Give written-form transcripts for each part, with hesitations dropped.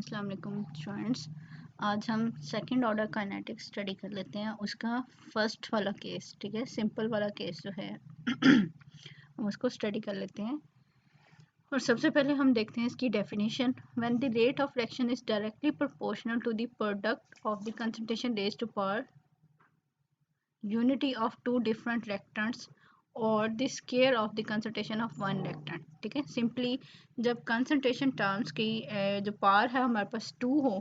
अस्सलाम वालेकुम स्टूडेंट्स। आज हम सेकंड ऑर्डर काइनेटिक्स स्टडी कर लेते हैं, उसका फर्स्ट वाला केस। ठीक है, सिंपल वाला केस जो है हम उसको स्टडी कर लेते हैं। और सबसे पहले हम देखते हैं इसकी definition. When the rate of reaction is directly proportional to the product of the concentration raised to power unity of two different reactants और the square of the concentration of one reactant. ठीक है, simply जब concentration terms की जो power है हमारे पास 2 हो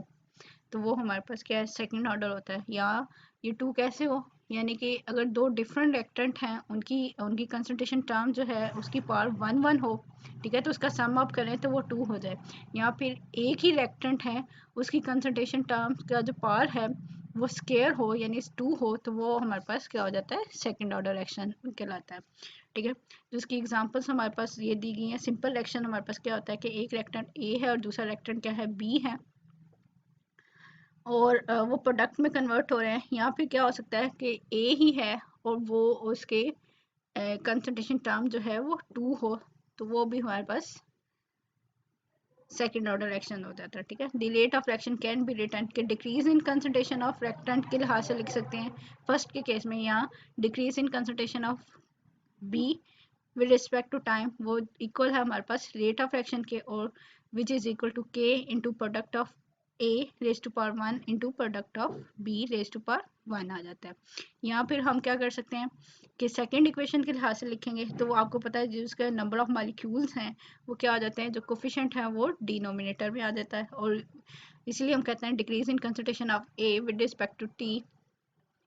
तो वो हमारे पास क्या है, सेकंड ऑर्डर होता है। या ये 2 कैसे हो, यानी कि अगर दो डिफरेंट रिएक्टेंट हैं, उनकी उनकी कंसंट्रेशन टर्म जो है उसकी पावर 1 हो, ठीक है, तो उसका सम अप करें तो वो 2 हो जाए। या फिर एक ही रिएक्टेंट है, उसकी कंसंट्रेशन टर्म का जो पावर है वो स्केयर हो यानी 2 हो, तो वो हमारे पास क्या हो जाता है, सेकंड ऑर्डर रिएक्शन कहलाता है। ठीक है, तो उसकी एग्जांपल्स हमारे पास ये दी गई हैं। सिंपल रिएक्शन हमारे पास क्या होता है कि एक रिएक्टेंट ए है और दूसरा रिएक्टेंट क्या है, बी है, और वो प्रोडक्ट में कन्वर्ट हो रहे हैं। या फिर क्या हो सकता है कि ए ही है और वो उसके कंसंट्रेशन टर्म जो है वो 2 हो, तो वो भी हमारे पास सेकेंड ऑर्डर रिएक्शन हो जाता है। ठीक है, the rate of reaction can be written के decrease in concentration of reactant के लिहाज से लिख सकते हैं। फर्स्ट के केस में यहाँ decrease in concentration of B with respect to time वो इक्वल है हमारे पास रेट ऑफ रिएक्शन के, और which is equal to k into product of a raise to power 1 into product of b raise to power 1 आ जाता है। यहाँ फिर हम क्या कर सकते हैं कि सेकेंड इक्वेशन के लिहाज से लिखेंगे तो वो आपको पता है जिसका नंबर ऑफ मॉलिक्यूल्स हैं वो क्या आ जाते हैं, जो कोफिशिएंट है वो डिनोमिनेटर में आ जाता है, और इसलिए हम कहते हैं decrease in concentration of a with respect to t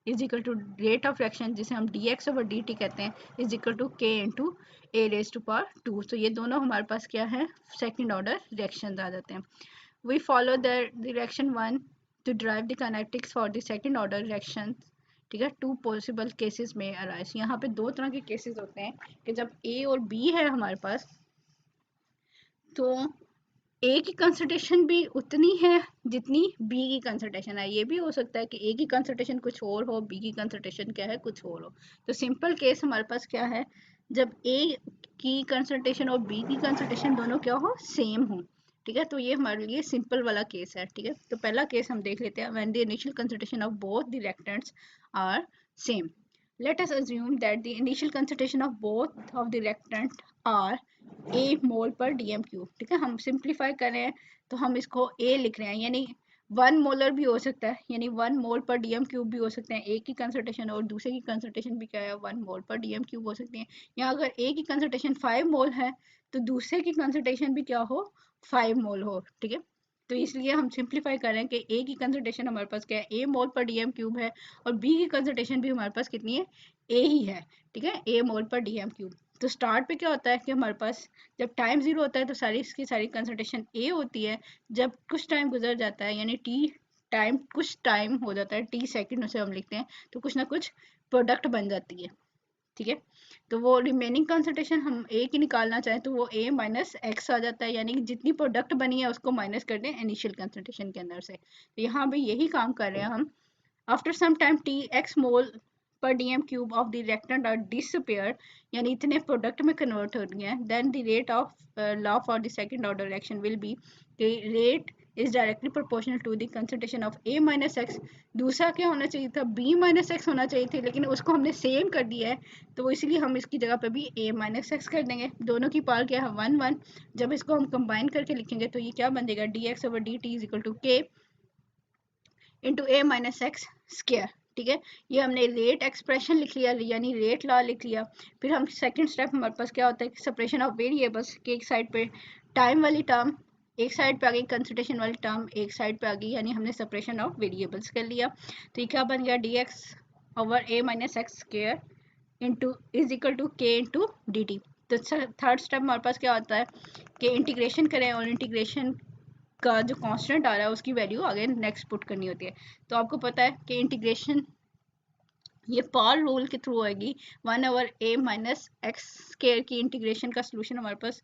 is equal to rate of reaction जिसे हम dx ओवर dt कहते हैं is equal to k into a raise to power 2। तो ये दोनों हमारे पास क्या है, सेकेंड ऑर्डर रिएक्शन आ जाते हैं। We follow the reaction 1 to derive the kinetics for the second order reaction। ठीक है, टू पॉसिबल केसेस में अराइज। यहाँ पे दो तरह के केसेस होते हैं कि जब A और B है हमारे पास, तो A की कंसंट्रेशन भी उतनी है जितनी B की कंसंट्रेशन है। ये भी हो सकता है कि A की कंसंट्रेशन कुछ और हो, B की कंसंट्रेशन क्या है, कुछ और हो। तो सिंपल केस हमारे पास क्या है, जब A की कंसंट्रेशन और B की कंसंट्रेशन दोनों क्या हो, सेम हो। ठीक है, तो ये हमारे लिए सिंपल वाला केस है। ठीक है, तो पहला केस हम देख लेते हैं। When the initial concentration of both the reactants are same, let us assume that the initial concentration of both of the reactant are a मोल पर dm क्यूब। ठीक है, हम सिंप्लीफाई कर रहे हैं तो हम इसको a लिख रहे हैं, यानी 1 मोलर भी हो सकता है, यानी 1 मोल पर डीएम क्यूब भी हो सकते हैं। एक की कंसंट्रेशन और दूसरे की कंसंट्रेशन भी क्या है, 1 मोल पर डीएम क्यूब हो सकती है। या अगर ए की कंसंट्रेशन 5 मोल है तो दूसरे की कंसंट्रेशन भी क्या हो, 5 मोल हो। ठीक है, तो इसलिए हम सिंप्लीफाई कर रहे हैं कि ए की कंसंट्रेशन हमारे पास क्या है, ए मोल पर डीएम क्यूब है, और बी की कंसंट्रेशन भी हमारे पास कितनी है, ए ही है। ठीक है, ए मोल पर डीएम क्यूब। तो स्टार्ट पे क्या होता है कि हमारे पास जब टाइम जीरो होता है तो सारी इसकी सारी कंसंट्रेशन ए होती है। जब कुछ टाइम गुजर जाता है यानी टी टाइम, कुछ टाइम हो जाता है, टी सेकंड से हम लिखते हैं, तो कुछ ना कुछ प्रोडक्ट बन जाती है। ठीक है, तो वो रिमेनिंग कंसंट्रेशन हम ए की निकालना चाहें तो वो ए माइनस एक्स आ जाता है, यानी कि जितनी प्रोडक्ट बनी है उसको माइनस कर दें इनिशियल कंसंट्रेशन के अंदर से। तो यहाँ भी यही काम कर रहे हैं हम। After some time t x mole per dm cube of the reactant are disappeared, यानी इतने प्रोडक्ट में कन्वर्ट हो गए हैं, then the rate of law for the second order reaction will be the rate is directly proportional to the concentration of a minus x। दूसरा क्या होना चाहिए था, b minus x होना चाहिए थी, लेकिन उसको हमने सेम कर दिया है, तो वो इसलिए हम इसकी जगह पे भी a minus x कर देंगे। दोनों की पावर क्या है, 1 1। जब इसको हम कंबाइन करके लिखेंगे तो ये क्या बन जाएगा, dx over dt is equal to k into A minus x square. ठीक है, ये हमने रेट एक्सप्रेशन लिख लिया, यानी रेट लॉ लिख लिया। फिर हम सेकंड स्टेप हमारे पास क्या होता है कि सेपरेशन ऑफ वेरिएबल्स के एक साइड पे टाइम वाली टर्म एक साइड पे आ गई, कंसंट्रेशन वाली टर्म एक साइड पे आ गई, यानी हमने सेपरेशन ऑफ वेरिएबल्स कर लिया। तो ये क्या बन गया, d x over a minus x square into is equal to k into d t. तो थर्ड स्टेप हमारे पास क्या होता है कि इंटीग्रेशन करें, और इंटीग्रेशन का जो कांस्टेंट आ रहा है उसकी वैल्यू आगे नेक्स्ट पुट करनी होती है। तो आपको पता है कि इंटीग्रेशन ये पावर रूल के थ्रू आएगी। 1 over a minus x square की इंटीग्रेशन का सोल्यूशन हमारे पास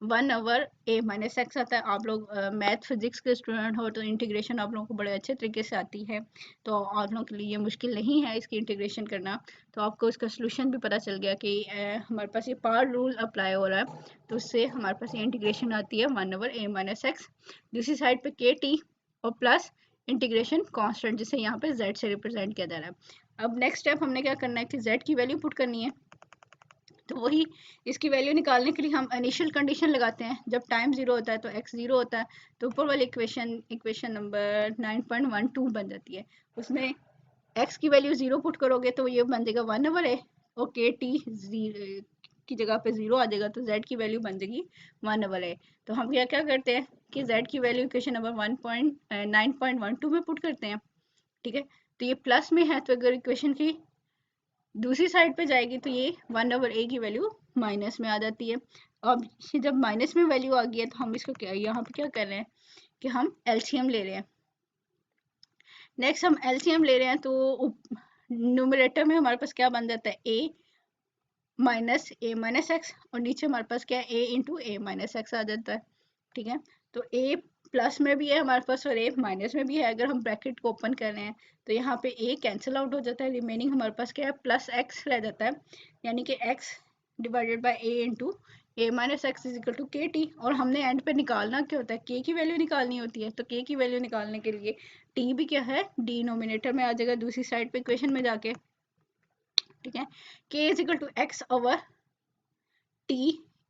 1/a-x आता है। आप लोग मैथ फिजिक्स के स्टूडेंट हो तो इंटीग्रेशन आप लोगों को बड़े अच्छे तरीके से आती है, तो आप लोगों के लिए ये मुश्किल नहीं है इसकी इंटीग्रेशन करना। तो आपको इसका सोल्यूशन भी पता चल गया कि हमारे पास ये पार रूल अप्लाई हो रहा है, तो उससे हमारे पास ये इंटीग्रेशन आती है 1/a-x। दूसरी साइड पे के टी और प्लस इंटीग्रेशन कॉन्स्टेंट, जिसे यहाँ पे z से रिप्रेजेंट किया जा रहा है। अब नेक्स्ट स्टेप हमने क्या करना है कि z की वैल्यू पुट करनी है। तो वही इसकी वैल्यू निकालने के लिए हम इनिशियल कंडीशन लगाते हैं। जब टाइम 0 होता है तो x 0 होता है, तो ऊपर वाली इक्वेशन नंबर 9.12 बन जाती है। उसमें x की वैल्यू 0 पुट करोगे तो ये बन जाएगा 1/a, और के टी की जगह पे 0 आ जाएगा, तो z की वैल्यू बन जाएगी 1/a। तो हम क्या क्या करते हैं कि z की वैल्यू इक्वेशन नंबर 9.12 में पुट करते हैं। ठीक है, तो ये प्लस में है, तो अगर इक्वेशन की दूसरी साइड पे जाएगी तो ये 1/a की वैल्यू माइनस में आ जाती है। अब जब माइनस में वैल्यू आ गई है तो हम इसको क्या यहाँ पे क्या कर रहे हैं कि हम एलसीएम ले रहे हैं। नेक्स्ट हम एलसीएम ले रहे हैं, तो न्यूमरेटर में हमारे पास क्या बन जाता है a minus a minus x, और नीचे हमारे पास क्या है a into a minus x आ जाता है। ठीक है, तो a प्लस में भी है हमारे पास और a माइनस में भी है। अगर हम ब्रैकेट को ओपन कर रहे हैं तो यहाँ पे a कैंसिल आउट हो जाता है, रिमेनिंग हमारे पास क्या है प्लस x रह जाता है, यानी कि x divided by a into a minus x is equal to k t. और हमने एंड पे निकालना क्या होता है, k की वैल्यू निकालनी होती है। तो k की वैल्यू निकालने के लिए t भी क्या है डिनोमिनेटर में आ जाएगा दूसरी साइड पे इक्वेशन में जाके। ठीक है, k is equal to x over t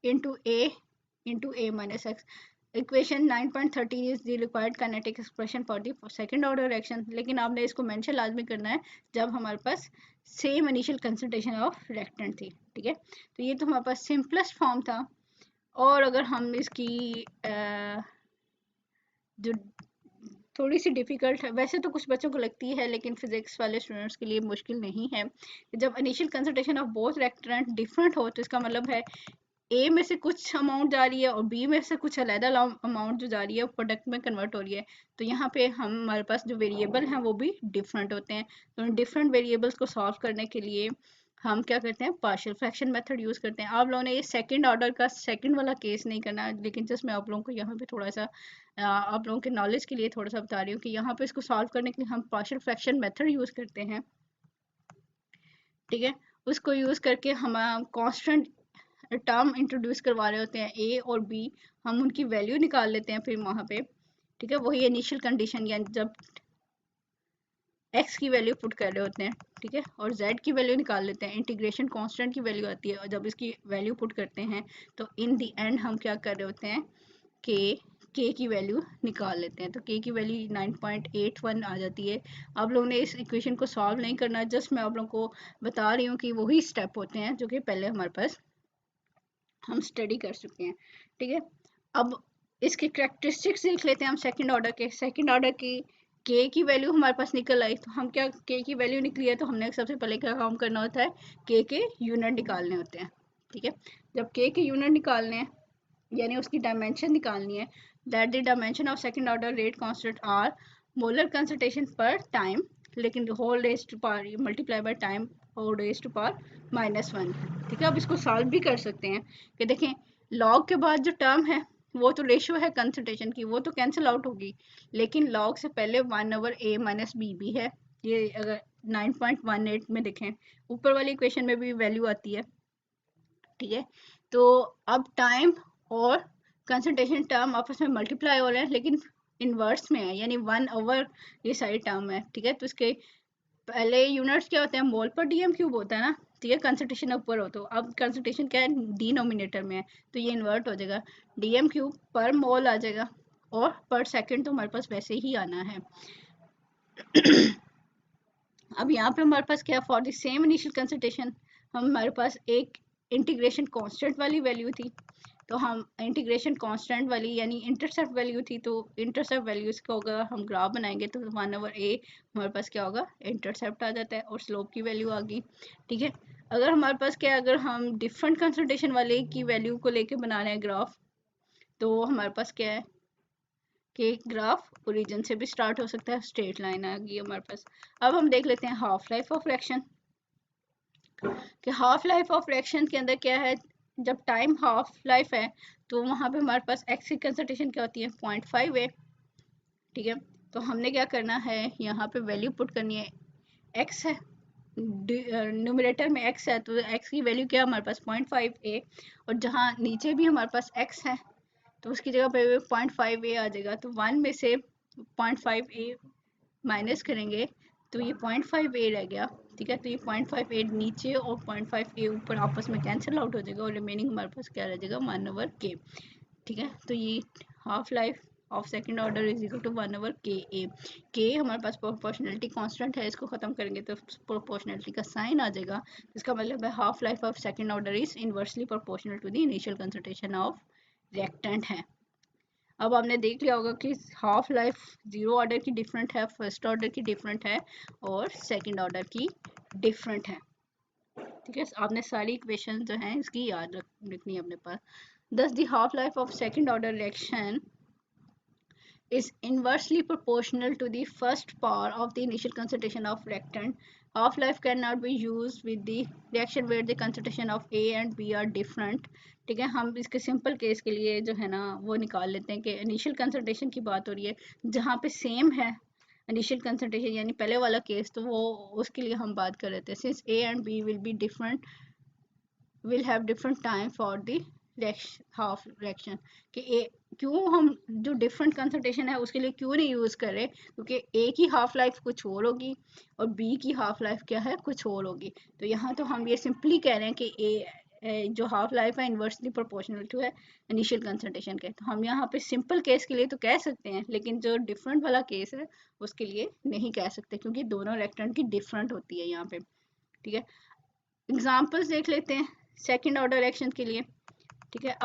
into a minus x. Equation 9.13 is the required kinetic expression for the second order reaction. लेकिन आपने इसको मेंशन लाजमी करना है जब हमारे पास same initial concentration of reactant थी। ठीक है, तो ये तो हमारे पास सिंपलेस्ट फॉर्म था। और अगर हम इसकी जो थोड़ी सी डिफिकल्ट है, वैसे तो कुछ बच्चों को लगती है लेकिन फिजिक्स वाले स्टूडेंट्स के लिए मुश्किल नहीं है। जब initial concentration of both reactant different हो तो इसका मतलब है ए में से कुछ अमाउंट जा रही है और बी में से कुछ अलग अमाउंट जो जा रही है प्रोडक्ट में कन्वर्ट हो रही है। तो यहाँ पे हमारे पास जो वेरिएबल हैं वो भी डिफरेंट होते हैं। तो उन डिफरेंट वेरिएबल्स को सॉल्व करने के लिए हम क्या करते हैं पार्शियल फ्रैक्शन मेथड यूज़ करते हैं। आप लोगों ने ये सेकंड ऑर्डर का सेकंड वाला केस नहीं करना, लेकिन जस्ट मैं आप लोगों को यहाँ पे थोड़ा सा आप लोगों के नॉलेज के लिए थोड़ा सा बता रही हूँ कि यहाँ पे इसको सॉल्व करने के लिए हम पार्शियल फ्रैक्शन मेथड यूज़ करते हैं। ठीक है, उसको यूज़ करके हम कॉन्स्टेंट टर्म इंट्रोड्यूस करवा रहे होते हैं ए और बी, हम उनकी वैल्यू निकाल लेते हैं फिर वहाँ पे। ठीक है, वही इनिशियल कंडीशन यानी जब x की वैल्यू पुट कर रहे होते हैं। ठीक है, और z की वैल्यू निकाल लेते हैं, इंटीग्रेशन कांस्टेंट की वैल्यू आती है, और जब इसकी वैल्यू पुट करते हैं तो इन द एंड हम क्या कर रहे होते हैं कि k की वैल्यू निकाल लेते हैं। तो k की वैल्यू 9.81 आ जाती है। आप लोगों ने इस इक्वेशन को सॉल्व नहीं करना, जस्ट मैं आप लोगों को बता रही हूँ कि वही स्टेप होते हैं जो कि पहले हमारे पास हम स्टडी कर चुके हैं। ठीक है, अब इसके करैक्टरिस्टिक्स देख लेते हैं हम सेकंड ऑर्डर के। सेकंड ऑर्डर की के की वैल्यू हमारे पास निकल आई, तो हम क्या के की वैल्यू निकली है तो हमने सबसे पहले क्या काम करना होता है के यूनिट निकालने होते हैं। ठीक है, जब के यूनिट निकालने हैं यानी उसकी डायमेंशन निकालनी है, that the dimension of second order rate constant are molar concentration per time, लेकिन whole raise to power multiply by time whole raise to power -1। ठीक है, अब इसको सॉल्व भी कर सकते हैं कि देखें लॉग के बाद जो टर्म है वो तो रेशियो है कंसंट्रेशन की, वो तो कैंसिल आउट होगी, लेकिन लॉग से पहले 1/a माइनस बी भी है। ये अगर 9.18 में देखें ऊपर वाली इक्वेशन में भी वैल्यू आती है। ठीक है, तो अब टाइम और कंसंट्रेशन टर्म आपस में मल्टीप्लाई हो रहे हैं लेकिन इनवर्स में है, यानी 1/, ये सारी टर्म है। ठीक है, तो इसके पहले यूनिट्स क्या होते हैं मोल पर डीएम क्यूब होता है ना। ठीक है, कंसंट्रेशन ऊपर हो तो अब कंसंट्रेशन क्या है डिनोमिनेटर में है, तो ये इन्वर्ट हो जाएगा, डीएम क्यूब पर मोल आ जाएगा, और पर सेकंड तो हमारे पास वैसे ही आना है। अब यहाँ पे हमारे पास क्या for the same initial concentration हमारे पास एक इंटीग्रेशन कांस्टेंट वाली वैल्यू थी, तो हम इंटीग्रेशन कांस्टेंट वाली यानी इंटरसेप्ट वैल्यू थी, तो इंटरसेप्ट वैल्यूज का होगा हम ग्राफ बनाएंगे तो 1/a हमारे पास क्या होगा इंटरसेप्ट आ जाता है और स्लोप की वैल्यू आ गई। ठीक है, अगर हमारे पास क्या अगर हम डिफरेंट कंसंट्रेशन वाले की वैल्यू को लेके बना रहे हैं ग्राफ, तो हमारे पास क्या है कि ग्राफ ओरिजिन से भी स्टार्ट हो सकता है, स्ट्रेट लाइन आ गई हमारे पास। अब हम देख लेते हैं हाफ लाइफ ऑफ रिएक्शन कि हाफ लाइफ ऑफ रिएक्शन के अंदर क्या है, जब टाइम हाफ लाइफ है तो वहाँ पे हमारे पास एक्स की कंसंट्रेशन क्या होती है 0.5 है, ठीक है। तो हमने क्या करना है, यहाँ पे वैल्यू पुट करनी है, एक्स है, न्यूमरेटर में एक्स है तो एक्स की वैल्यू क्या है हमारे पास 0.5 ए, और जहाँ नीचे भी हमारे पास एक्स है तो उसकी जगह पे 0.5 ए आ जाएगा। तो 1 में से 0.5 ए माइनस करेंगे तो ये 0.5 ए रह गया, ठीक है। तो ये 0.5 ए नीचे और 0.5 ए ऊपर आपस में कैंसिल आउट हो जाएगा और रिमेनिंग हमारे पास क्या रह जाएगा 1/k, ठीक है। तो ये half life of second order is equal to 1/ka। के हमारे पास प्रोपोर्शनलिटी कांस्टेंट है, इसको खत्म करेंगे तो प्रोपोर्शनलिटी का साइन आ जाएगा। इसका मतलब है half life of second order is inversely proportional to the initial concentration of reactant है। अब आपने देख लिया होगा कि हाफ लाइफ जीरो ऑर्डर की डिफरेंट है, फर्स्ट ऑर्डर की डिफरेंट है और सेकंड ऑर्डर की डिफरेंट है, ठीक है। आपने सारी इक्वेशन जो हैं इसकी याद रखनी है अपने पास। Thus, the half-life of second-order reaction is inversely proportional to the first power of the initial concentration of reactant. Half-life cannot be used with the reaction where the concentration of A and B are different. ठीक है, हम इसके simple case के लिए जो है ना वो निकाल लेते हैं कि इनिशियल कंसंट्रेशन की बात हो रही है जहाँ पे सेम है इनिशियल कंसंट्रेशन यानी पहले वाला केस, तो वो उसके लिए हम बात कर लेते हैं। Since A and B will be different, will have different time for the half reaction कि ए क्यों हम जो डिफरेंट कंसंट्रेशन है उसके लिए क्यों नहीं यूज़ कर रहे, क्योंकि ए की हाफ लाइफ कुछ और होगी और बी की हाफ लाइफ क्या है कुछ और होगी। तो यहाँ तो हम ये सिंपली कह रहे हैं कि ए जो हाफ लाइफ है इन्वर्सली प्रोपोर्शनल टू है इनिशियल कंसंट्रेशन के। तो हम यहाँ पे सिंपल केस के लिए तो कह सकते हैं, लेकिन जो डिफरेंट वाला केस है उसके लिए नहीं कह सकते क्योंकि दोनों रिएक्टेंट की डिफरेंट होती है यहाँ पे, ठीक है। एग्जाम्पल्स देख लेते हैं सेकेंड ऑर्डर रिएक्शन के लिए, ठीक है।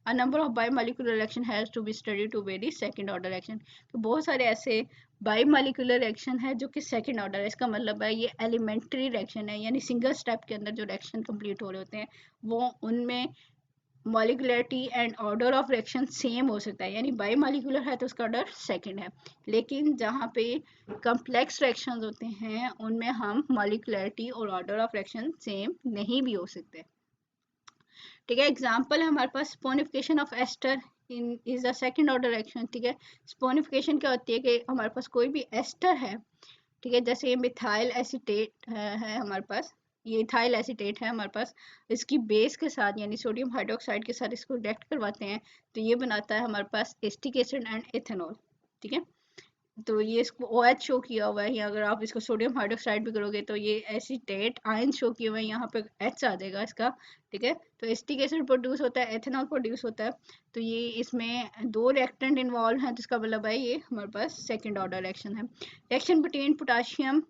A number of biomolecular reaction has to be study to very second order reaction. तो बहुत सारे ऐसे बायोमोलिकुलर रिएक्शन है जो कि सेकंड ऑर्डर है। इसका मतलब है ये एलिमेंट्री रिएक्शन है, यानी सिंगल स्टेप के अंदर जो रिएक्शन कंप्लीट हो रहे होते हैं वो उनमें molecularity and order of reaction same हो सकता है, यानी बायोमोलिकुलर है तो उसका ऑर्डर सेकंड है। लेकिन जहाँ पे कम्प्लेक्स रिएक्शंस होते हैं उनमें हम मॉलिकुलरिटी और ऑर्डर ऑफ रिएक्शन सेम नहीं भी हो सकते, ठीक है। एग्जाम्पल है हमारे पास saponification of ester in is a second order reaction, ठीक है। स्पोनिफिकेशन क्या होती है कि हमारे पास कोई भी एस्टर है, ठीक है, जैसे ये मिथाइल एसीटेट है हमारे पास, ये इथाइल एसीटेट है हमारे पास, इसकी बेस के साथ यानी सोडियम हाइड्रोक्साइड के साथ इसको रिएक्ट करवाते हैं तो ये बनाता है हमारे पास एसिटिक एसिड एंड एथेनॉल, ठीक है। तो ये इसको OH शो किया हुआ है, या अगर आप इसको सोडियम हाइड्रोक्साइड भी करोगे तो ये एसीटेट आयन शो किए हुए हैं, यहाँ पे H आ जाएगा इसका, ठीक है। तो एसिटिक एसिड प्रोड्यूस होता है, एथेनॉल प्रोड्यूस होता है। तो ये इसमें दो रिएक्टेंट इन्वॉल्व हैं, तो इसका मतलब है ये हमारे पास सेकेंड ऑर्डर रिएक्शन है। रिएक्शन बिटवीन पोटाशियम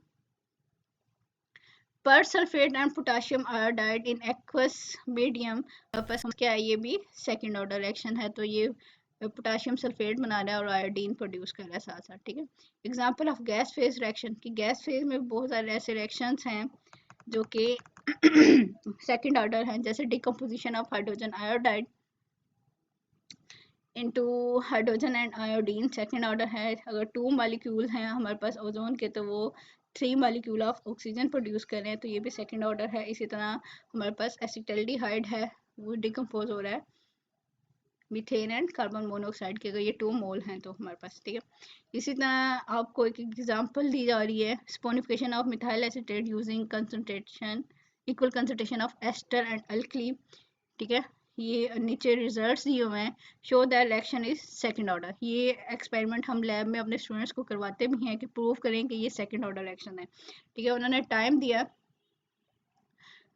पर sulphate and potassium iodide in aqueous medium, बस क्या है ये भी सेकेंड ऑर्डर रिएक्शन है। तो ये पोटाशियम सल्फेट बना रहा है और आयोडीन प्रोड्यूस कर रहा है साथ साथ, ठीक है। Example of gas phase reaction कि गैस फेज में बहुत सारे ऐसे रिएक्शंस हैं जो कि सेकेंड ऑर्डर हैं, जैसे decomposition of hydrogen iodide into hydrogen and iodine second order है। अगर 2 मॉलिक्यूल हैं हमारे पास ओजोन के तो वो 3 मॉलिक्यूल ऑफ ऑक्सीजन प्रोड्यूस कर रहे हैं, तो ये भी सेकेंड ऑर्डर है। इसी तरह हमारे पास एसिटल्डिहाइड है, वो डिकम्पोज हो रहा है मीथेन एंड कार्बन मोनोऑक्साइड के, अगर ये 2 मोल हैं तो हमारे पास, ठीक है। इसी तरह आपको एक एग्जांपल दी जा रही है saponification of methyl acetate using concentration equal concentration of ester and alkali, ठीक है। ये नीचे रिजल्ट्स दिए हुए हैं, show that reaction is second order. ये एक्सपेरिमेंट हम लैब में अपने स्टूडेंट्स को करवाते भी हैं कि प्रूव करें कि ये सेकंड ऑर्डर रिएक्शन है, ठीक है। उन्होंने टाइम दिया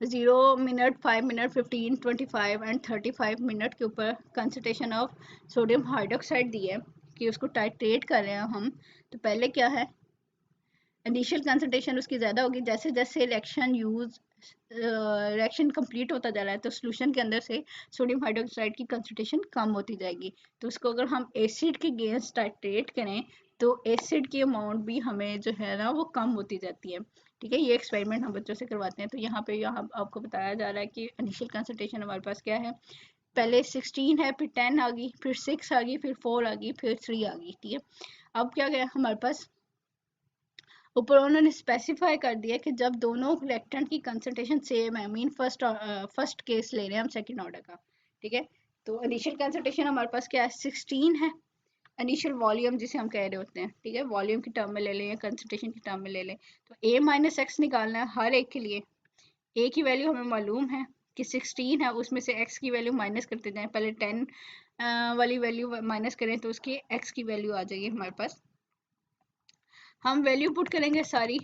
0 मिनट, 5 मिनट, 15, 25 एंड 35 मिनट के ऊपर कंसंट्रेशन ऑफ सोडियम हाइड्रोक्साइड दी है कि उसको टाइट्रेट कर रहे हैं हम। तो पहले क्या है, इनिशियल कंसंट्रेशन उसकी ज़्यादा होगी, जैसे जैसे रिएक्शन कंप्लीट होता जा रहा है तो सोल्यूशन के अंदर से सोडियम हाइड्रोक्साइड की कंसंट्रेशन कम होती जाएगी। तो उसको अगर हम एसिड के अगेंस्ट टाइट्रेट करें तो एसिड की अमाउंट भी हमें जो है ना वो कम होती जाती है, ठीक है। ये एक्सपेरिमेंट हम बच्चों से करवाते हैं। तो यहाँ आपको बताया जा रहा है कि इनिशियल कंसंट्रेशन हमारे पास क्या है, पहले 16 है, फिर 10 आ गई, फिर 6 आ गई, फिर 4 आ गई, फिर 3 आ गई, ठीक है। अब क्या गया हमारे पास ऊपर उन्होंने स्पेसिफाई कर दिया कि जब दोनों रिएक्टेंट की कंसंट्रेशन सेम है, मीन फर्स्ट केस ले रहे हैं हम सेकंड ऑर्डर का, ठीक है। तो इनिशियल कंसंट्रेशन हमारे पास क्या है, 16 है। इनिशियल वॉल्यूम जिसे हम कह रहे होते हैं, ठीक है, वॉल्यूम की टर्म में ले लें या कंसंट्रेशन की टर्म में ले लें, तो a माइनस एक्स निकालना है हर एक के लिए। a की वैल्यू हमें मालूम है कि 16 है, उसमें से x की वैल्यू माइनस करते जाएं, पहले 10 वाली वैल्यू माइनस करें तो उसकी x की वैल्यू आ जाएगी हमारे पास। हम वैल्यू पुट करेंगे, सारी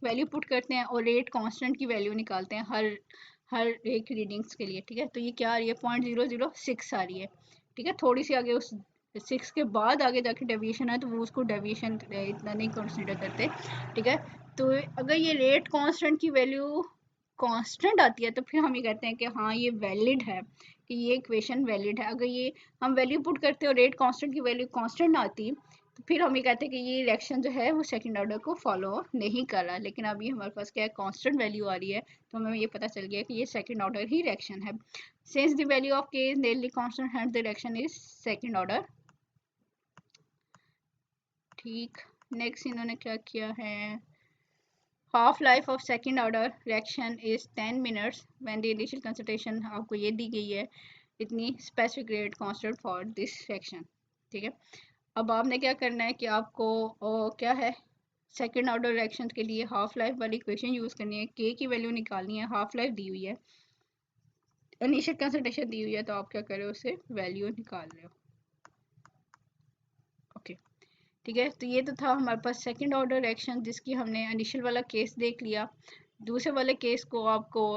वैल्यू पुट करते हैं और रेट कांस्टेंट की वैल्यू निकालते हैं हर हर एक रीडिंग्स के लिए, ठीक है। तो ये क्या आ रही है, 0.006 आ रही है, ठीक है। थोड़ी सी आगे, उस 6 के बाद आगे जाके डेविएशन है तो वो उसको डेविएशन इतना नहीं कंसिडर करते, ठीक है। तो अगर ये रेट कांस्टेंट की वैल्यू कांस्टेंट आती है तो फिर हम ये कहते हैं कि हाँ ये वैलिड है, कि ये इक्वेशन वैलिड है। अगर ये हम वैल्यू पुट करते हो रेट कांस्टेंट की वैल्यू कांस्टेंट आती तो फिर हम ये कहते हैं कि ये रिएक्शन जो है वो सेकंड ऑर्डर को फॉलो नहीं कर रहा। लेकिन अभी हमारे पास क्या है, कांस्टेंट वैल्यू आ रही है, तो हमें ये पता चल गया कि ये सेकंड ऑर्डर ही रिएक्शन है। Since the value of k is nearly constant hence the reaction is second order। ठीक, नेक्स्ट इन्होंने क्या किया है, half life of second order reaction is 10 minutes when the initial concentration आपको ये दी गई है इतनी, specific rate constant for this reaction, ठीक है। अब आपने क्या करना है कि आपको क्या है, सेकेंड ऑर्डर रिएक्शन के लिए हाफ लाइफ वाली इक्वेशन यूज़ करनी है, के की वैल्यू निकालनी है, हाफ लाइफ दी हुई है, इनिशियल कंसंट्रेशन दी हुई है, तो आप क्या कर रहे हो, उससे वैल्यू निकाल रहे हो, ओके, ठीक है। तो ये तो था हमारे पास सेकेंड ऑर्डर रिएक्शन जिसकी हमने इनिशियल वाला केस देख लिया। दूसरे वाले केस को आपको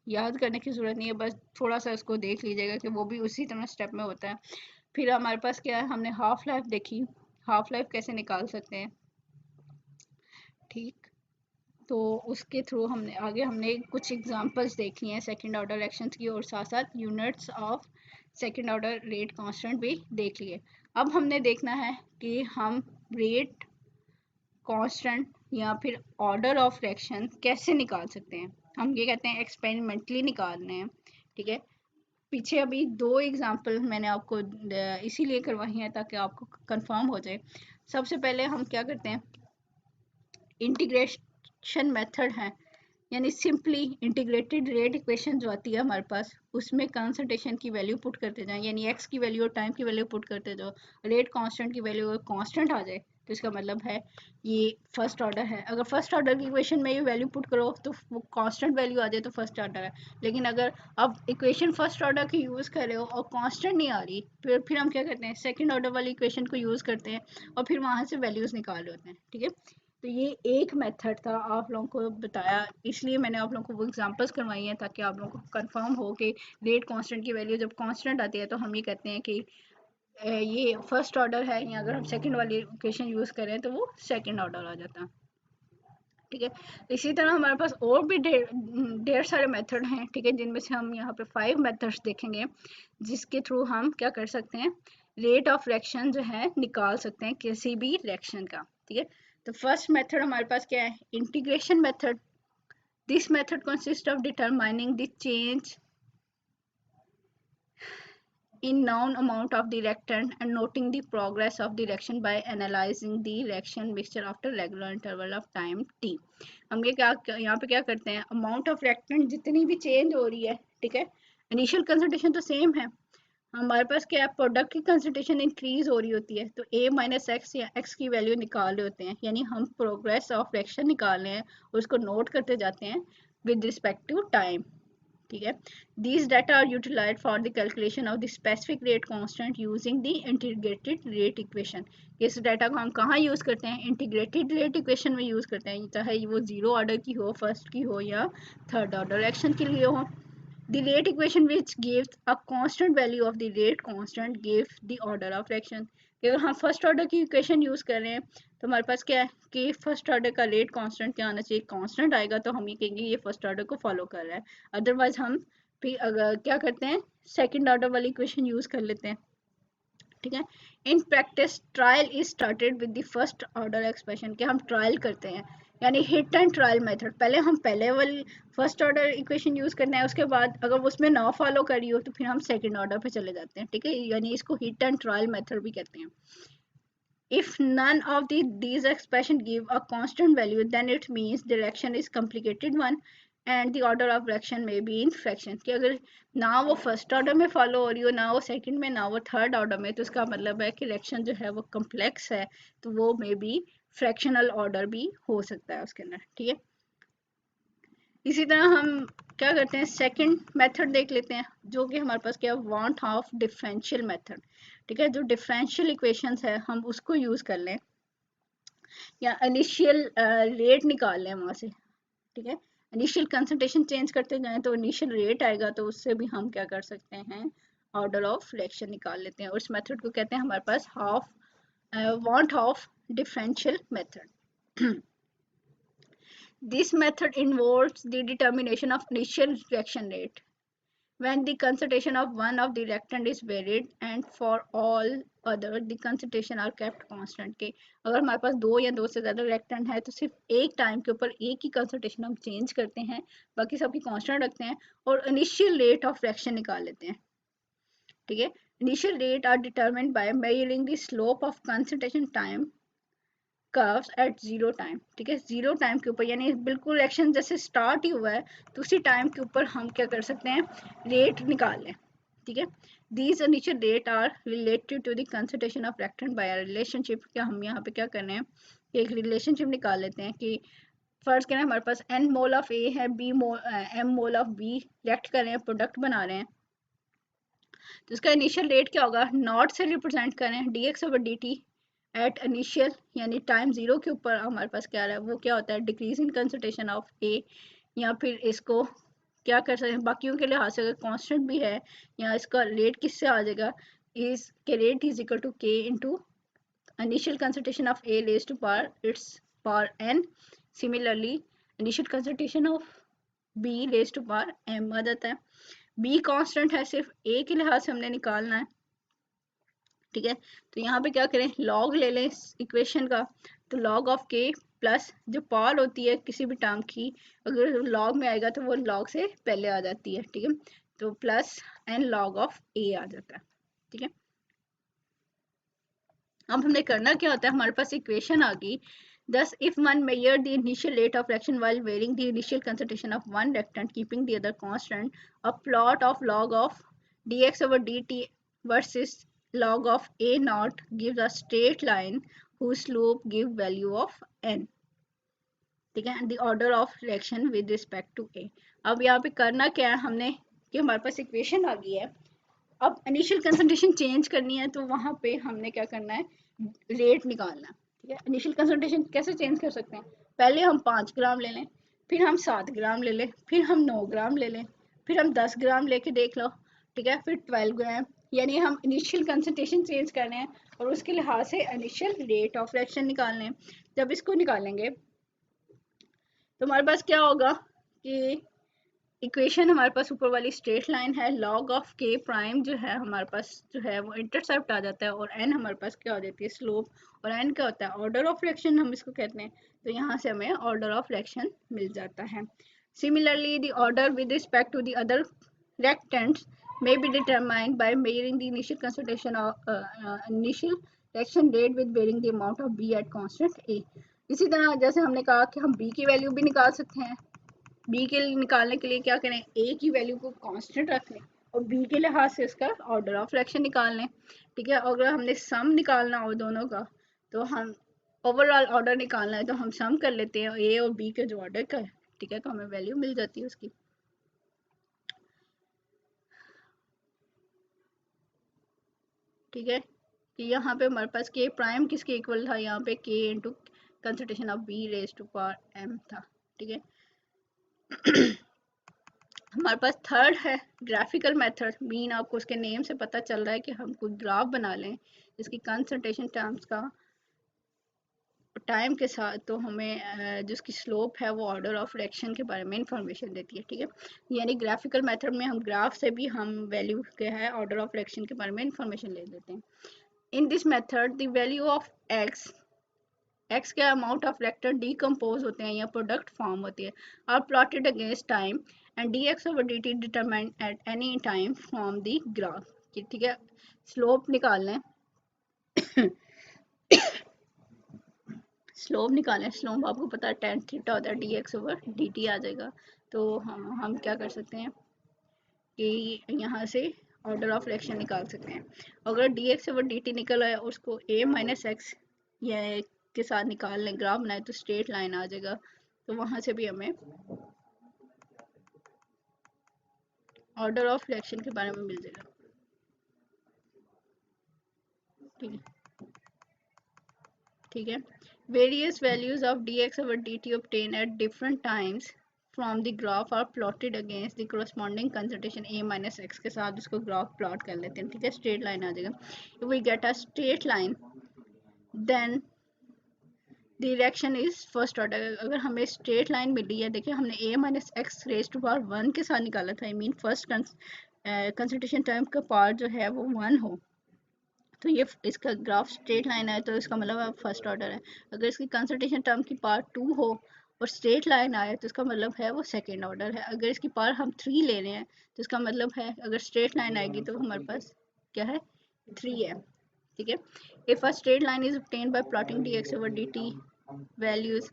याद करने की ज़रूरत नहीं है, बस थोड़ा सा इसको देख लीजिएगा कि वो भी उसी तरह स्टेप में होता है। फिर हमारे पास क्या है, हमने हाफ लाइफ देखी, हाफ लाइफ कैसे निकाल सकते हैं, ठीक। तो उसके थ्रू हमने कुछ एग्जांपल्स देखी हैं सेकंड ऑर्डर रिएक्शंस की, और साथ साथ units of second order rate constant भी देख लिए। अब हमने देखना है कि हम रेट कांस्टेंट या फिर ऑर्डर ऑफ रिएक्शन कैसे निकाल सकते हैं। हम ये कहते हैं एक्सपेरिमेंटली निकालने हैं, ठीक है। पीछे अभी 2 एग्जांपल मैंने आपको इसीलिए करवाई हैं ताकि आपको कंफर्म हो जाए। सबसे पहले हम क्या करते हैं, इंटीग्रेशन मेथड है, यानी सिंपली इंटीग्रेटेड रेट इक्वेशन जो आती है हमारे पास, उसमें कंसंट्रेशन की वैल्यू पुट करते जाएं, यानी एक्स की वैल्यू और टाइम की वैल्यू पुट करते जाओ, रेट कांस्टेंट की वैल्यू अगर कांस्टेंट आ जाए तो इसका मतलब है ये फर्स्ट ऑर्डर है। अगर फर्स्ट ऑर्डर की इक्वेशन में ये वैल्यू पुट करो तो वो कांस्टेंट वैल्यू आ जाए तो फर्स्ट ऑर्डर है। लेकिन अगर आप इक्वेशन फर्स्ट ऑर्डर की यूज़ कर रहे हो और कांस्टेंट नहीं आ रही, फिर हम क्या करते हैं, सेकेंड ऑर्डर वाली इक्वेशन को यूज़ करते हैं और फिर वहाँ से वैल्यूज़ निकाल रहे होते हैं, ठीक है। तो ये एक मेथड था आप लोगों को बताया, इसलिए मैंने आप लोगों को वो एग्जांपल्स करवाई हैं ताकि आप लोगों को कंफर्म हो कि रेट कांस्टेंट की वैल्यू जब कांस्टेंट आती है तो हम ये कहते हैं कि ये फर्स्ट ऑर्डर है, या अगर हम सेकंड वाली इक्वेशन यूज़ करें तो वो सेकंड ऑर्डर आ जाता है, ठीक है। इसी तरह हमारे पास और भी ढेर सारे मेथड हैं, ठीक है, जिनमें से हम यहाँ पे 5 मेथड्स देखेंगे जिसके थ्रू हम क्या कर सकते हैं, रेट ऑफ रिएक्शन जो है निकाल सकते हैं किसी भी रिएक्शन का, ठीक है। तो फर्स्ट मेथड हमारे पास क्या है, integration method. This method consist of determining the change in known amount of the reactant and noting the progress of the reaction by analyzing the reaction mixture after regular interval of time t। हम ये क्या यहाँ पे क्या करते हैं, amount of reactant जितनी भी चेंज हो रही है, ठीक है, इनिशियल कंसंट्रेशन तो सेम है, हमारे पास क्या है, प्रोडक्ट की कंसंट्रेशन इंक्रीज हो रही होती है तो a माइनस एक्स या x की वैल्यू निकाल रहे होते हैं, यानी हम प्रोग्रेस ऑफ रिएक्शन निकाल रहे हैं और उसको नोट करते जाते हैं विद रिस्पेक्ट टू टाइम, ठीक है। These data are utilized for the calculation of the specific rate constant using the integrated rate equation। इस डाटा को हम कहाँ यूज़ करते हैं, इंटीग्रेटेड रेट इक्वेशन में यूज़ करते हैं, चाहे वो जीरो ऑर्डर की हो, फर्स्ट की हो या थर्ड ऑर्डर एक्शन के लिए हो। The rate equation which gives a constant value of the rate constant gives the order of reaction। अगर हम फर्स्ट ऑर्डर की इक्वेशन यूज़ कर रहे हैं तो हमारे पास क्या है कि फर्स्ट ऑर्डर का रेट कांस्टेंट क्या आना चाहिए, कांस्टेंट आएगा तो हम ये कहेंगे ये फर्स्ट ऑर्डर को फॉलो कर रहा है। अदरवाइज हम फिर अगर क्या करते हैं, सेकंड ऑर्डर वाली इक्वेशन यूज़ कर लेते हैं, ठीक है। In practice trial is started with the first order expression, कि हम ट्रायल करते हैं, यानी हिट एंड ट्रायल मेथड। पहले हम पहले वाली फर्स्ट ऑर्डर इक्वेशन यूज़ करना है, उसके बाद अगर उसमें ना फॉलो करी हो तो फिर हम सेकंड ऑर्डर पे चले जाते हैं, ठीक है, यानी इसको हिट एंड ट्रायल मेथड भी कहते हैं। If none of these expression give a constant value, then it means the reaction is complicated one and the order of reaction may be in fraction. कि अगर ना वो फर्स्ट ऑर्डर में follow हो रही हो, ना वो सेकंड में, ना वो थर्ड ऑर्डर में, तो इसका मतलब है कि रिएक्शन जो है वो कम्प्लेक्स है, तो वो मे बी फ्रैक्शनल ऑर्डर भी हो सकता है उसके अंदर, ठीक है। इसी तरह हम क्या करते हैं, सेकंड मेथड देख लेते हैं, जो कि हमारे पास क्या है, वांट ऑफ डिफरेंशियल मेथड, ठीक है। जो डिफरेंशियल इक्वेशंस है हम उसको यूज कर लें, या इनिशियल रेट निकाल लें वहां से, ठीक है। इनिशियल कंसंट्रेशन चेंज करते जाएं तो इनिशियल रेट आएगा, तो उससे भी हम क्या कर सकते हैं, ऑर्डर ऑफ रिएक्शन निकाल लेते हैं, और इस मेथड को कहते हैं हमारे पास Hoff Van't of differential method. This method involves the determination of initial reaction rate when the concentration of one of the reactant is varied and for all other the concentration are kept constant। के अगर हमारे पास दो या दो से ज़्यादा reactant है तो सिर्फ एक टाइम के ऊपर एक ही कंसंट्रेशन हम चेंज करते हैं, बाकी सबकी कांस्टेंट रखते हैं और इनिशियल रेट ऑफ रिएक्शन निकाल लेते हैं, ठीक है। Initial rate are determined by measuring the slope of concentration time curves at zero time, ठीक है। जीरो टाइम के ऊपर यानी बिल्कुल रिएक्शन जैसे स्टार्ट ही हुआ है तो उसी टाइम के ऊपर हम क्या कर सकते हैं, रेट निकाल लें, ठीक है। These initial rate are related to the concentration of reactant by relationship. क्या हम यहाँ पे क्या करने हैं, एक रिलेशनशिप निकाल लेते हैं कि फर्स्ट करें हमारे पास n मोल ऑफ ए है, B mole m mole of B react कर रहे हैं, प्रोडक्ट बना रहे हैं, तो इसका इनिशियल रेट क्या होगा, नॉट से रिप्रेजेंट करें dx over dt at initial, यानी टाइम जीरो के ऊपर हमारे पास क्या आ रहा है, वो क्या होता है, डिक्रीज इन कंसंट्रेशन ऑफ ए, या फिर इसको क्या कर सकते हैं, बाकियों के लिहाज से अगर कांस्टेंट भी है, या इसका रेट किससे आ जाएगा, इज के rate is equal to k into initial concentration of A raised to power its power n. Similarly, initial concentration of B raised to power m आ जाता है। B कांस्टेंट है, सिर्फ A के लिहाज से हमने निकालना है, ठीक है। तो यहाँ पे क्या करें, लॉग ले लें इस इक्वेशन का, तो लॉग ऑफ के प्लस जो पावर होती है किसी भी टर्म की, अगर लॉग में आएगा तो वो लॉग से पहले आ जाती है, ठीक है। तो प्लस एन लॉग ऑफ ए आ जाता है, ठीक है। अब हमने करना क्या होता है, हमारे पास इक्वेशन आ गई, thus if one measure the initial rate of reaction while varying the initial concentration of one reactant keeping the other constant, a plot of log of dx over dt versus log of a naught gives a straight line whose slope give value of n, ठीक है, the order of reaction with respect to a। अब यहाँ पे करना क्या है हमने, कि हमारे पास इक्वेशन आ गई है, अब इनिशियल कंसंट्रेशन चेंज करनी है तो वहां पे हमने क्या करना है, रेट निकालना है, ठीक है। इनिशियल कंसंट्रेशन कैसे चेंज कर सकते हैं, पहले हम 5 ग्राम ले लें, फिर हम 7 ग्राम ले लें, फिर हम 9 ग्राम ले लें, फिर हम 10 ग्राम लेके देख लो, ठीक है, फिर 12 ग्राम, यानी हम इनिशियल कंसंट्रेशन चेंज कर रहे हैं और उसके लिहाज से इनिशियल रेट ऑफ रिएक्शन निकालने हैं। जब इसको निकालेंगे तो हमारे पास क्या होगा कि इक्वेशन हमारे पास ऊपर वाली स्ट्रेट लाइन है, लॉग ऑफ के प्राइम जो है हमारे पास जो है वो इंटरसेप्ट आ जाता है, और एन हमारे पास क्या हो जाती है, स्लोप, और एन क्या होता है, ऑर्डर ऑफ रिएक्शन हम इसको कहते हैं, तो यहाँ से हमें ऑर्डर ऑफ रिएक्शन मिल जाता है। Similarly the order with respect to the other reactants may be determined by measuring the initial concentration of initial reaction rate with varying the amount of B at constant A। इसी तरह जैसे हमने कहा कि हम B की value भी निकाल सकते हैं, बी के लिए निकालने के लिए क्या करें, ए की वैल्यू को कांस्टेंट रख लें और बी के लिहाज से इसका ऑर्डर ऑफ रिएक्शन निकाल लें, ठीक है। अगर हमने सम निकालना हो दोनों का, तो हम ओवरऑल ऑर्डर निकालना है तो हम सम कर लेते हैं ए और बी के जो ऑर्डर का है, ठीक है, तो हमें वैल्यू मिल जाती है उसकी, ठीक है। कि यहाँ पे हमारे पास के प्राइम किसके इक्वल था, यहाँ पे k into concentration of B raise to power m था, ठीक है। हमारे पास थर्ड है ग्राफिकल मेथड, मीन आपको उसके नेम से पता चल रहा है कि हम कोई ग्राफ बना लें जिसकी कंसंट्रेशन टर्म्स का टाइम के साथ, तो हमें जिसकी स्लोप है वो ऑर्डर ऑफ रिएक्शन के बारे में इंफॉर्मेशन देती है, ठीक है। यानी ग्राफिकल मेथड में हम ग्राफ से भी हम वैल्यू के है ऑर्डर ऑफ रिएक्शन के बारे में इंफॉर्मेशन ले लेते हैं। In this method the value of x के अमाउंट ऑफ रिएक्टर डीकम्पोज होते हैं या प्रोडक्ट फॉर्म होती है, are plotted against time and dx over dt determined at any time from the graph, ठीक है। स्लोप निकाल लें स्लोप निकालें, स्लोप आपको पता है tan थीटा होता है, dx/dt आ जाएगा। तो हम क्या कर सकते हैं कि यहाँ से ऑर्डर ऑफ फ्रैक्शन निकाल सकते हैं। अगर dx/dt निकल आया उसको a माइनस एक्स या के साथ निकाल लें, ग्राफ बनाए तो स्ट्रेट लाइन आ जाएगा। तो वहाँ से भी हमें ऑर्डर ऑफ फ्रैक्शन के बारे में मिल जाएगा। ठीक है, ठीक है। Various values of dx/dt obtained at different times from the graph are plotted against the corresponding concentration a minus x के साथ उसको ग्राफ प्लॉट कर लेते हैं। ठीक है, स्ट्रेट लाइन आ जाएगा। if we get a straight line then direction is first order. अगर हमें स्ट्रेट लाइन मिली है, देखिए हमने a minus x raise to power 1 के साथ निकाला था, I mean first concentration term का पार्ट जो है वो 1 हो, तो ये इसका ग्राफ स्ट्रेट लाइन है, तो इसका मतलब फर्स्ट ऑर्डर है। अगर इसकी कंसंट्रेशन टर्म की पार्ट 2 हो और स्ट्रेट लाइन आए तो इसका मतलब है वो सेकेंड ऑर्डर है। अगर इसकी पार्ट हम 3 ले रहे हैं तो इसका मतलब है अगर स्ट्रेट लाइन आएगी तो हमारे पास क्या है, 3 है। ठीक है, if a straight line is obtained by plotting dx/dt values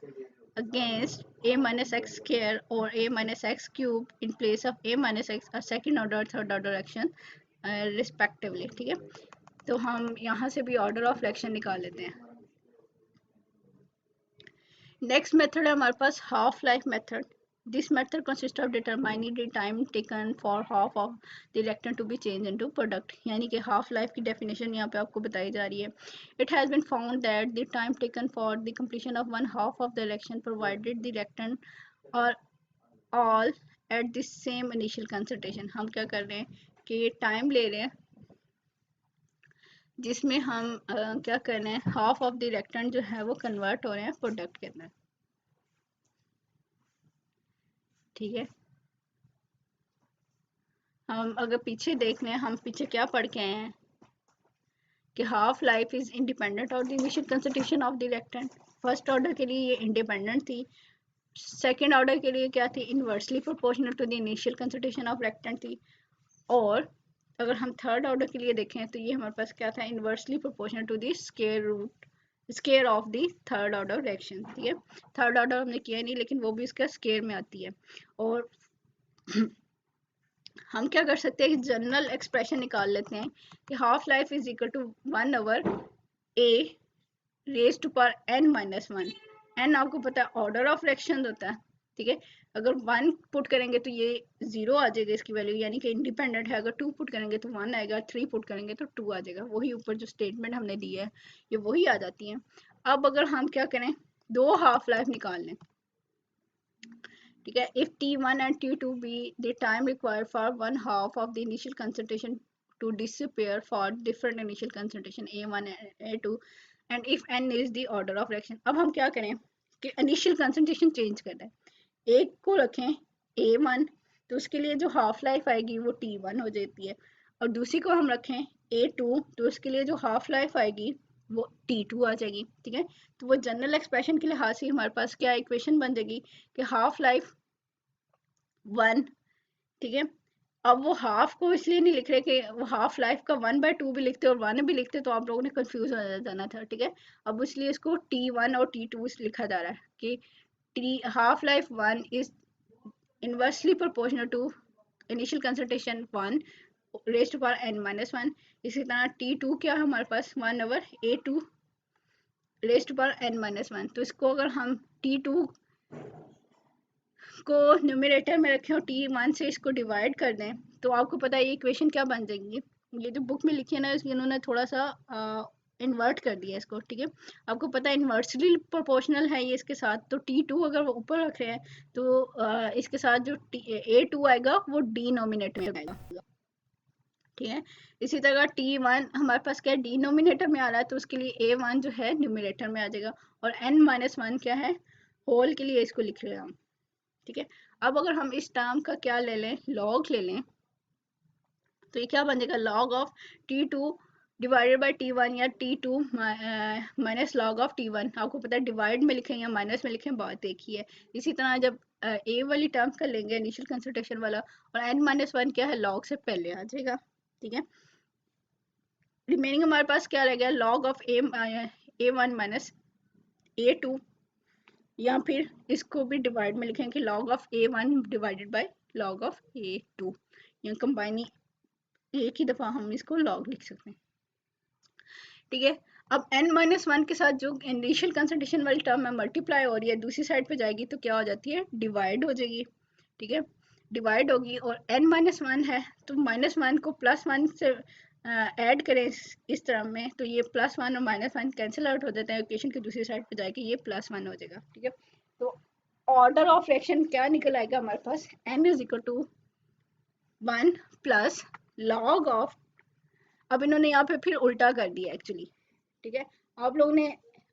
against a minus x square or a minus x cube in place of a minus x, a second order third order action respectively। ठीक है, तो हम यहाँ से भी order of fraction निकाल लेते हैं। नेक्स्ट मेथड है हमारे पास half life method. This method consist of determining the time taken for half of the reactant to be change into product, यानी कि हाफ लाइफ की डेफिनेशन यहाँ पे आपको बताई जा रही है। It has been found that the time taken for the completion of one half of the reaction provided the reactant are all at the same initial concentration. हम क्या कर रहे हैं कि टाइम ले रहे हैं जिसमें हम क्या कर रहे हैं, हाफ ऑफ द रिएक्टेंट जो है वो कन्वर्ट हो रहे हैं प्रोडक्ट के अंदर। ठीक है, हम अगर पीछे देख लें, हम पीछे क्या पढ़ के आए हैं कि half life is independent of the initial concentration of the reactant. First order के लिए ये इंडिपेंडेंट थी, सेकेंड ऑर्डर के लिए क्या थी, inversely proportional to the initial concentration of reactant थी। और अगर हम थर्ड ऑर्डर के लिए देखें तो ये हमारे पास क्या था, inversely proportional to the square of the third order reaction. ठीक है, थर्ड ऑर्डर हमने किया नहीं लेकिन वो भी इसका स्केयर में आती है। और हम क्या कर सकते हैं, जनरल एक्सप्रेशन निकाल लेते हैं कि half life is equal to 1 over a raise to power n minus 1। n आपको पता है ऑर्डर ऑफ फ्रैक्शन होता है। ठीक है, अगर 1 पुट करेंगे तो ये 0 आ जाएगा इसकी वैल्यू, यानी कि इंडिपेंडेंट है। अगर 2 पुट करेंगे तो 1 आएगा, 3 पुट करेंगे तो 2 आ जाएगा। वही ऊपर जो स्टेटमेंट हमने दी है ये वही आ जाती है। अब अगर हम क्या करें, दो हाफ लाइफ निकाल लें। ठीक है, if t1 and t2 be the time required for one half of the initial concentration to disappear for different initial concentration a1 and a2 and if n is the order of reaction। अब हम क्या करें कि initial concentration change करना है। एक को रखें a1 तो उसके लिए जो हाफ लाइफ आएगी वो t1 हो जाती है, और दूसरी को हम रखें a2 तो उसके लिए जो हाफ लाइफ आएगी वो t2 आ जाएगी। ठीक है, तो वो जनरल एक्सप्रेशन के लिहाज से हमारे पास क्या इक्वेशन बन जाएगी कि हाफ लाइफ 1। ठीक है, अब वो हाफ को इसलिए नहीं लिख रहे कि वो हाफ लाइफ का 1/2 भी लिखते और 1 भी लिखते तो आप लोगों ने कंफ्यूज हो जाना था। ठीक है, अब इसलिए इसको t1 और t2 लिखा जा रहा है कि t half life 1 is inversely proportional to initial concentration 1 raise to power n minus 1। इसी तरह t2 क्या है हमारे पास 1 over a2 raise to power n minus 1। तो इसको अगर हम t2 को न्यूमरेटर में रखें और t1 से इसको डिवाइड कर दें तो आपको पता है ये इक्वेशन क्या बन जाएंगी। ये जो बुक में लिखी है ना इन्होंने थोड़ा सा इन्वर्ट कर दिया इसको। ठीक है, आपको पता है इन्वर्सली प्रोपोर्शनल है ये इसके साथ, तो t2 अगर वो ऊपर रख रहे हैं तो इसके साथ जो a2 आएगा वो डिनोमिनेटर में आएगा। ठीक है, इसी तरह t1 हमारे पास क्या डिनोमिनेटर में आ रहा है तो उसके लिए a1 जो है न्यूमरेटर में आ जाएगा, और n माइनस 1 क्या है होल के लिए इसको लिख रहे हैं हम। ठीक है, अब अगर हम इस टर्म का क्या ले लें, लॉग ले लें, तो ये क्या बन जाएगा log of t2 divided by t1 या t2 minus log of t1। आपको पता है डिवाइड में लिखें या माइनस में लिखें बात एक ही है। इसी तरह जब a वाली टर्म का लेंगे इनिशियल कंसंट्रेशन वाला, और n माइनस 1 क्या है लॉग से पहले आ जाएगा। ठीक है, रिमेनिंग हमारे पास क्या रह गया log of a1 minus A2, या फिर इसको भी डिवाइड में लिखेंगे log of A1 divided by log of A2, या कंबाइनिंग एक ही दफ़ा हम इसको log लिख सकते हैं। ठीक है, अब n-1 के साथ जो इनिशियल कंसंट्रेशन वाली टर्म है मल्टीप्लाई हो रही है, दूसरी साइड पे जाएगी तो क्या हो जाती है, डिवाइड हो जाएगी। ठीक है, डिवाइड होगी, और n-1 है तो -1 को +1 से ऐड करें इस टर्म में, तो ये +1 और -1 कैंसिल आउट हो जाते हैं, इक्वेशन की दूसरी साइड पे जाएगी, ये +1 हो जाएगा। ठीक है, तो ऑर्डर ऑफ फ्रैक्शन क्या निकल आएगा हमारे पास, n = 1 प्लस लॉग ऑफ, अब इन्होंने यहाँ पे फिर उल्टा कर दिया एक्चुअली। ठीक है, आप लोगों ने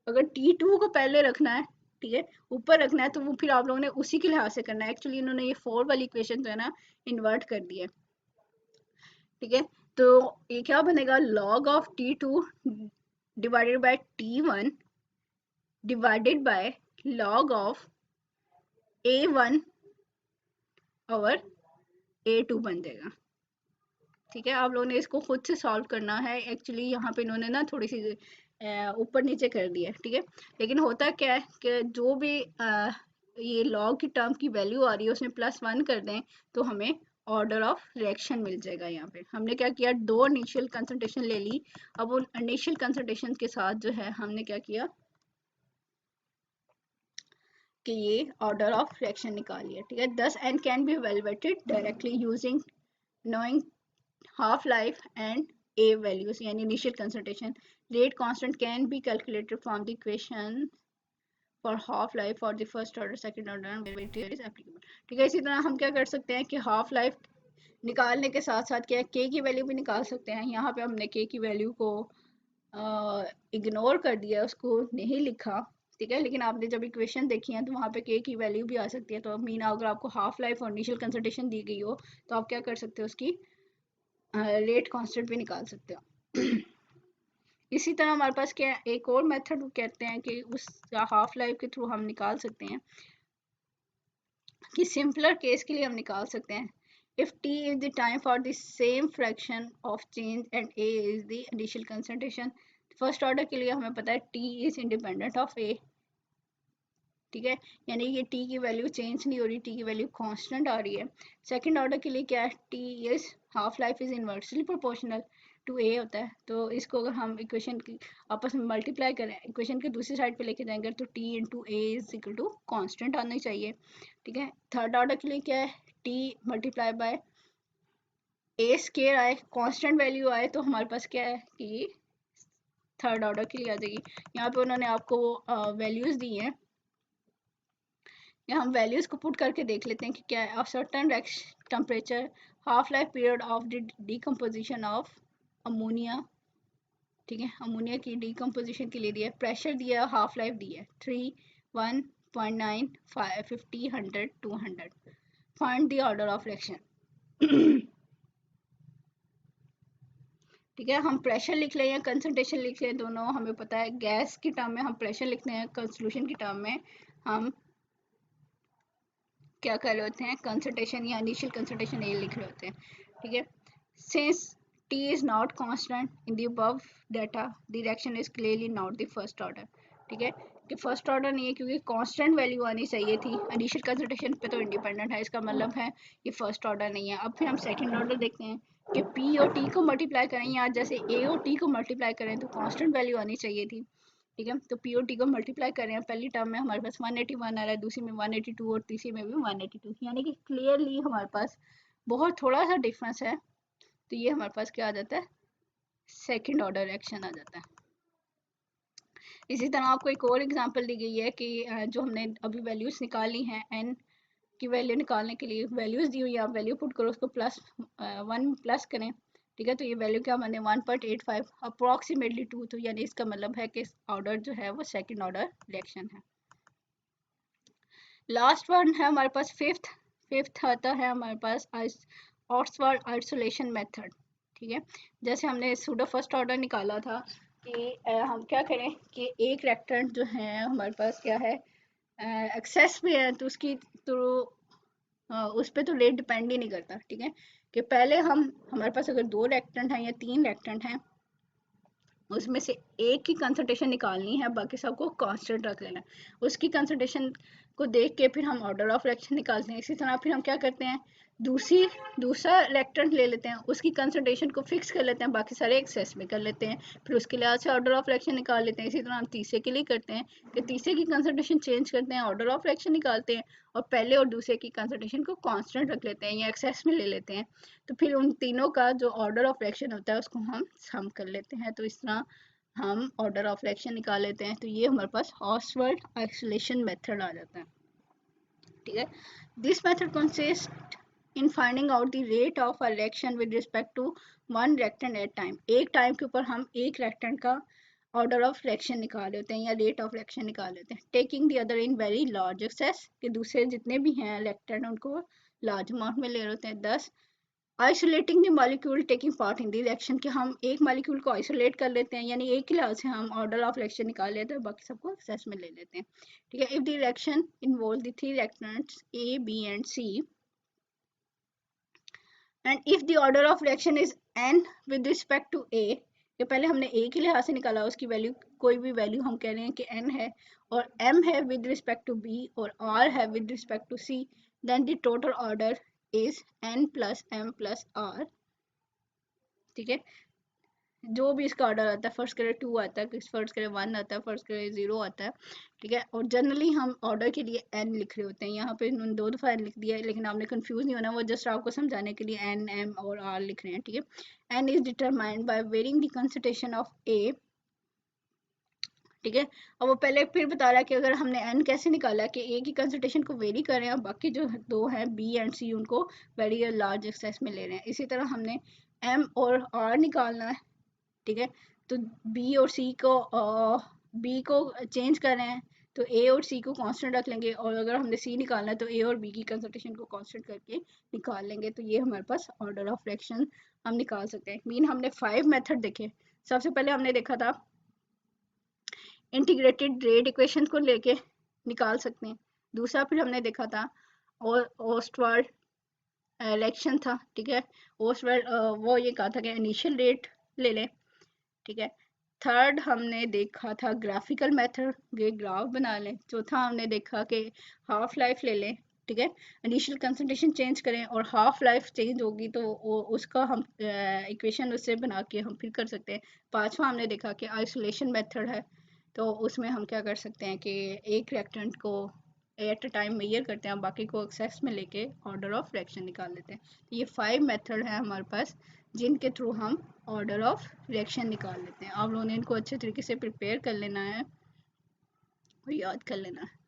अगर T2 को पहले रखना है, ठीक है, ऊपर रखना है, तो वो फिर आप लोगों ने उसी के लिहाज से करना है। एक्चुअली इन्होंने ये 4 वाली इक्वेशन जो है ना इन्वर्ट कर दी है। ठीक है, तो ये क्या बनेगा, log of T2 divided by T1 divided by log of A1 और A2 बन जाएगा। ठीक है, आप लोगों ने इसको खुद से सॉल्व करना है। एक्चुअली यहाँ पे इन्होंने ना थोड़ी सी ऊपर नीचे कर दिया है। ठीक है, लेकिन होता क्या है कि जो भी ये लॉग की टर्म की वैल्यू आ रही है उसमें +1 कर दें तो हमें ऑर्डर ऑफ रिएक्शन मिल जाएगा। यहाँ पे हमने क्या किया, 2 इनिशियल कंसंट्रेशन ले ली। अब उन इनिशियल कंसंट्रेशन के साथ जो है हमने क्या किया कि ये ऑर्डर ऑफ रिएक्शन निकाल लिया। ठीक है, thus n can be evaluated directly using knowing half life and a values, yani initial concentration. Rate constant can be calculated from the equation for half life for the first order, second order and variety is applicable. ठीक है, इसी तरह हम क्या कर सकते हैं कि हाफ लाइफ निकालने के साथ साथ क्या के की वैल्यू भी निकाल सकते हैं। यहाँ पे हमने के की वैल्यू को इग्नोर कर दिया, उसको नहीं लिखा। ठीक है, लेकिन आपने जब इक्वेशन देखी है तो वहाँ पे के की वैल्यू भी आ सकती है। तो मीन अगर आपको हाफ लाइफ और इनिशियल कंसंट्रेशन दी गई हो तो आप क्या कर सकते हो, उसकी रेट कांस्टेंट भी निकाल सकते हो। इसी तरह हमारे पास क्या एक और मेथड कहते हैं कि उस हाफ लाइफ के थ्रू हम निकाल सकते हैं, कि सिंपलर केस के लिए हम निकाल सकते हैं if t is the time for the same fraction of change and a is the initial concentration। First order के लिए हमें पता है t is independent of a। ठीक है, यानी ये t की वैल्यू चेंज नहीं हो रही, t की वैल्यू कांस्टेंट आ रही है। सेकंड ऑर्डर के लिए क्या है, t is half life is inversely proportional to a होता है। तो इसको अगर हम इक्वेशन की आपस में मल्टीप्लाई करें, इक्वेशन के दूसरी साइड पे लेके जाएंगे तो t into a is equal to constant आना चाहिए। ठीक है, थर्ड ऑर्डर के लिए क्या है, t multiply by a square आए, कांस्टेंट वैल्यू आए, तो हमारे पास क्या है कि थर्ड ऑर्डर के लिए आ जाएगी। यहाँ पे उन्होंने आपको वैल्यूज दी हैं, या हम वैल्यूज को पुट करके देख लेते हैं कि क्या है। Certain temperature, half life period of decomposition of ammonia. ठीक है, अमोनिया की डिकम्पोजिशन के लिए दिया, प्रेशर दिया, हाफ लाइफ दी है 3, 1.9, 50, 100, 200। Find the order of reaction. ठीक है, हम प्रेशर लिख लें या कंसंट्रेशन लिख लें, दोनों हमें पता है। गैस की टर्म में हम प्रेशर लिखते हैं, सोल्यूशन की टर्म में हम क्या कर रहे होते हैं, कंसंट्रेशन या इनिशियल कंसंट्रेशन ये लिख रहे होते हैं। ठीक है, since t is not constant in the above data, the reaction is clearly not the first order। ठीक है, कि फर्स्ट ऑर्डर नहीं है क्योंकि कांस्टेंट वैल्यू आनी चाहिए थी, इनिशियल कंसंट्रेशन पे तो इंडिपेंडेंट है, इसका मतलब है ये फर्स्ट ऑर्डर नहीं है। अब फिर हम सेकंड ऑर्डर देखते हैं कि p और t को मल्टीप्लाई करें, या जैसे a और t को मल्टीप्लाई करें तो कांस्टेंट वैल्यू आनी चाहिए थी। ठीक है, तो पी और टी को मल्टीप्लाई कर रहे हैं, पहली टर्म में हमारे पास 181 आ रहा है, दूसरी में 182 और तीसरी में भी 182, यानी कि क्लियरली हमारे पास बहुत थोड़ा सा डिफरेंस है। तो ये हमारे पास क्या आ जाता है, सेकंड ऑर्डर रिएक्शन आ जाता है। इसी तरह आपको एक और एग्जांपल दी गई है कि जो हमने अभी वैल्यूज निकाली हैं, एन की वैल्यू निकालने के लिए वैल्यूज दी हुई है, आप वैल्यू पुट करो, उसको +1 प्लस करें। ठीक है, तो ये वैल्यू क्या बने 1.85 अप्रोक्सीमेटली 2, तो यानी इसका मतलब है कि ऑर्डर जो है वो सेकंड ऑर्डर रिएक्शन है। लास्ट वन है हमारे पास फिफ्थ आता है हमारे पास ऑक्सफोर्ड आइसोलेशन मेथड। ठीक है, जैसे हमने सूडो फर्स्ट ऑर्डर निकाला था कि हम क्या करें कि एक रिएक्टेंट जो है हमारे पास क्या है, एक्सेस में है, तो उसकी तो उस पर तो रेट डिपेंड ही नहीं करता। ठीक है, कि पहले हमारे पास अगर 2 रिएक्टेंट हैं या 3 रिएक्टेंट हैं, उसमें से एक की कंसंट्रेशन निकालनी है, बाकी सबको कांस्टेंट रख लेना है। उसकी कंसंट्रेशन को देख के फिर हम ऑर्डर ऑफ रिएक्शन निकालते हैं। इसी तरह फिर हम क्या करते हैं, दूसरा रिएक्टेंट ले लेते हैं, उसकी कंसंट्रेशन को फिक्स कर लेते हैं, बाकी सारे एक्सेस में कर लेते हैं, फिर उसके लिहाज से ऑर्डर ऑफ रिएक्शन निकाल लेते हैं। इसी तरह हम तीसरे के लिए करते हैं कि तीसरे की कंसंट्रेशन चेंज करते हैं, ऑर्डर ऑफ रिएक्शन निकालते हैं और पहले और दूसरे की कंसंट्रेशन को कांस्टेंट रख लेते हैं या एक्सेस में ले लेते हैं। तो फिर उन तीनों का जो ऑर्डर ऑफ रिएक्शन होता है उसको हम सम कर लेते हैं। तो इस तरह हम ऑर्डर ऑफ रिएक्शन निकाल लेते हैं। तो ये हमारे पास ऑस्वाल्ड आइसोलेशन मेथड आ जाता है। ठीक है, this method consist in finding out the rate of a reaction with respect to one reactant at time. एक टाइम के ऊपर हम एक रिएक्टेंट का ऑर्डर ऑफ रिएक्शन निकाल लेते हैं या रेट ऑफ रिएक्शन निकाल लेते हैं। Taking the other in very large access, कि दूसरे जितने भी हैं रिएक्टेंट उनको लार्ज अमाउंट में ले रहे होते हैं। 10 isolating the molecule taking part in the reaction, कि हम एक मॉलिक्यूल को आइसोलेट कर लेते हैं, यानी एक के लिहाज से हम ऑर्डर ऑफ रिएक्शन निकाल लेते हैं, बाकी सबको एक्सेस में ले लेते हैं। ठीक है, if the reaction involve the three reactants A B and C and if the order of reaction is n with respect to a, कि पहले हमने a के लिहाज से निकाला, उसकी वैल्यू कोई भी वैल्यू हम कह रहे हैं कि n है, और m है विद रिस्पेक्ट टू b और r है with respect to c, then the total order is n plus m plus r। ठीक है, जो भी इसका ऑर्डर आता है, फर्स्ट करे 2 आता है, फर्स्ट करे 1 आता है, फर्स्ट करे 0 आता है। ठीक है, और जनरली हम ऑर्डर के लिए n लिख रहे होते हैं। यहाँ पे दो दफ़ा n लिख दिया है, लेकिन आपने कंफ्यूज नहीं होना, वो जस्ट आपको समझाने के लिए n m और r लिख रहे हैं। ठीक है, n is determined by varying the concentration of a। ठीक है, और वो पहले फिर बता रहा है कि अगर हमने n कैसे निकाला कि a की कंसंट्रेशन को वेरी कर रहे हैं और बाकी जो दो हैं b एंड c उनको वेरी लार्ज एक्सेस में ले रहे हैं। इसी तरह हमने m और r निकालना है। ठीक है, तो बी और सी को बी को चेंज कर रहे हैं, तो ए और सी को कांस्टेंट रख लेंगे, और अगर हमने सी निकालना है तो ए और बी की कंसंट्रेशन को कांस्टेंट करके निकाल लेंगे। तो ये हमारे पास ऑर्डर ऑफ रिएक्शन हम निकाल सकते हैं। मीन हमने 5 मेथड देखे। सबसे पहले हमने देखा था इंटीग्रेटेड रेट इक्वेशन को लेके निकाल सकते हैं। दूसरा फिर हमने देखा था और ऑस्टवाल्ड इलेक्शन था। ठीक है, ऑस्टवाल्ड वो ये कहा था कि इनिशियल रेट ले लें। ठीक है, थर्ड हमने देखा था ग्राफिकल मेथड, ये ग्राफ बना लें। चौथा हमने देखा कि हाफ लाइफ ले लें। ठीक है, इनिशियल कंसंट्रेशन चेंज करें और हाफ लाइफ चेंज होगी तो उसका हम इक्वेशन उससे बना के हम फिर कर सकते हैं। पांचवा हमने देखा कि आइसोलेशन मेथड है, तो उसमें हम क्या कर सकते हैं कि एक रिएक्टेंट को एट अ टाइम मेजर करते हैं, बाकी को एक्सेस में लेके ऑर्डर ऑफ रिएक्शन निकाल लेते हैं। तो ये 5 मेथड है हमारे पास जिनके थ्रू हम ऑर्डर ऑफ रिएक्शन निकाल लेते हैं। आप लोगों ने इनको अच्छे तरीके से प्रिपेयर कर लेना है और याद कर लेना है।